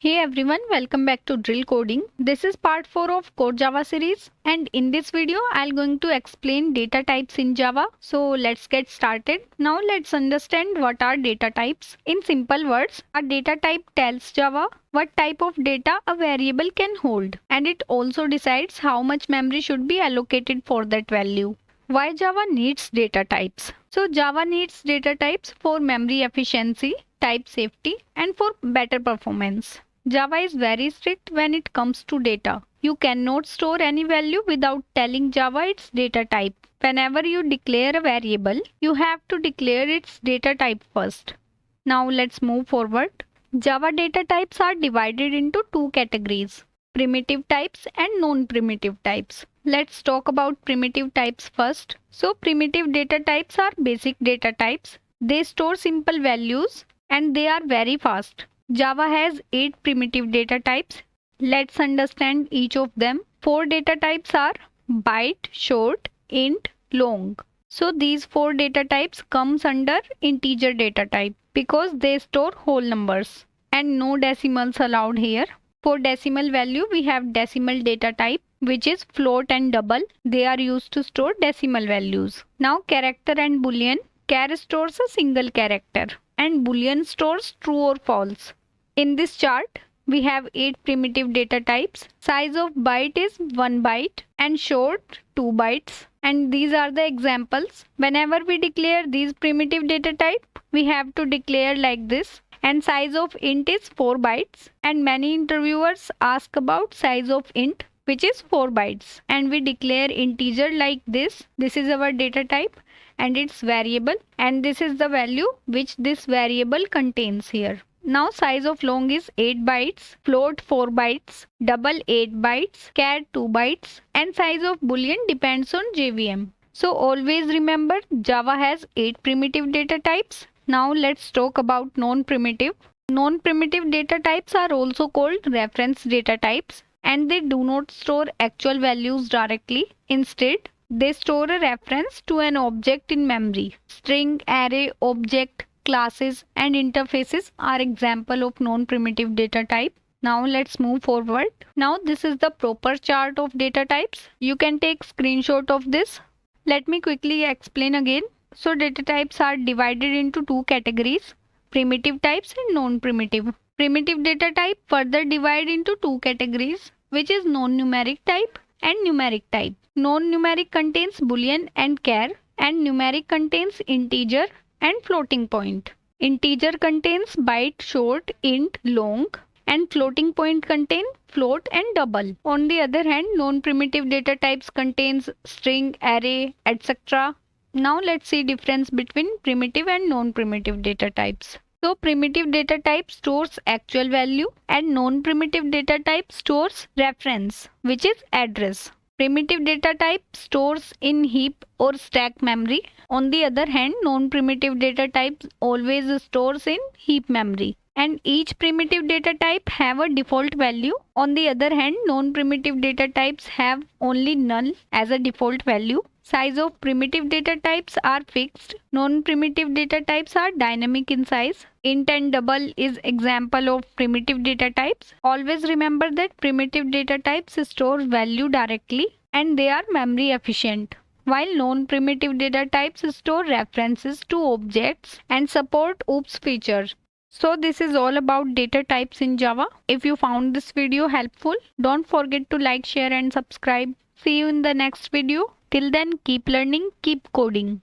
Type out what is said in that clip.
Hey everyone, welcome back to Drill Coding. This is part 4 of Core Java series, and in this video I'll going to explain data types in Java. So let's get started. Now let's understand what are data types. In simple words, a data type tells Java what type of data a variable can hold, and it also decides how much memory should be allocated for that value. Why Java needs data types? So Java needs data types for memory efficiency, type safety, and for better performance. Java is very strict when it comes to data. You cannot store any value without telling Java its data type. Whenever you declare a variable, you have to declare its data type first. Now let's move forward. Java data types are divided into two categories: primitive types and non-primitive types. Let's talk about primitive types first. So primitive data types are basic data types. They store simple values and they are very fast. Java has 8 primitive data types. Let's understand each of them. 4 data types are byte, short, int, long. So these 4 data types comes under integer data type because they store whole numbers and no decimals allowed here. For decimal value we have decimal data type, which is float and double. They are used to store decimal values. Now character and boolean. Char stores a single character and boolean stores true or false. In this chart, we have 8 primitive data types. Size of byte is 1 byte and short 2 bytes. And these are the examples. Whenever we declare these primitive data type, we have to declare like this. And size of int is 4 bytes. And many interviewers ask about size of int, which is 4 bytes. And we declare integer like this. This is our data type and its variable. And this is the value which this variable contains here. Now size of long is 8 bytes, float 4 bytes, double 8 bytes, char 2 bytes, and size of boolean depends on JVM. So always remember Java has 8 primitive data types. Now let's talk about non-primitive. Non-primitive data types are also called reference data types, and they do not store actual values directly. Instead, they store a reference to an object in memory. String, array, object, classes and interfaces are example of non-primitive data type. Now let's move forward. Now this is the proper chart of data types. You can take screenshot of this. Let me quickly explain again. So data types are divided into two categories: primitive types and non-primitive. Primitive data type further divide into two categories, which is non-numeric type and numeric type. Non-numeric contains boolean and char, and numeric contains integer and floating point. Integer contains byte, short, int, long, and floating point contain float and double. On the other hand, non-primitive data types contains string, array, etc. Now let's see difference between primitive and non-primitive data types. So primitive data type stores actual value and non-primitive data type stores reference, which is address. Primitive data type stores in heap or stack memory. On the other hand, non-primitive data type always stores in heap memory. And each primitive data type have a default value. On the other hand, non-primitive data types have only null as a default value. Size of primitive data types are fixed. Non-primitive data types are dynamic in size. Int and double is example of primitive data types. Always remember that primitive data types store value directly and they are memory efficient, while non-primitive data types store references to objects and support OOPS features. So this is all about data types in Java. If you found this video helpful, don't forget to like, share and subscribe. See you in the next video. Till then, keep learning, keep coding.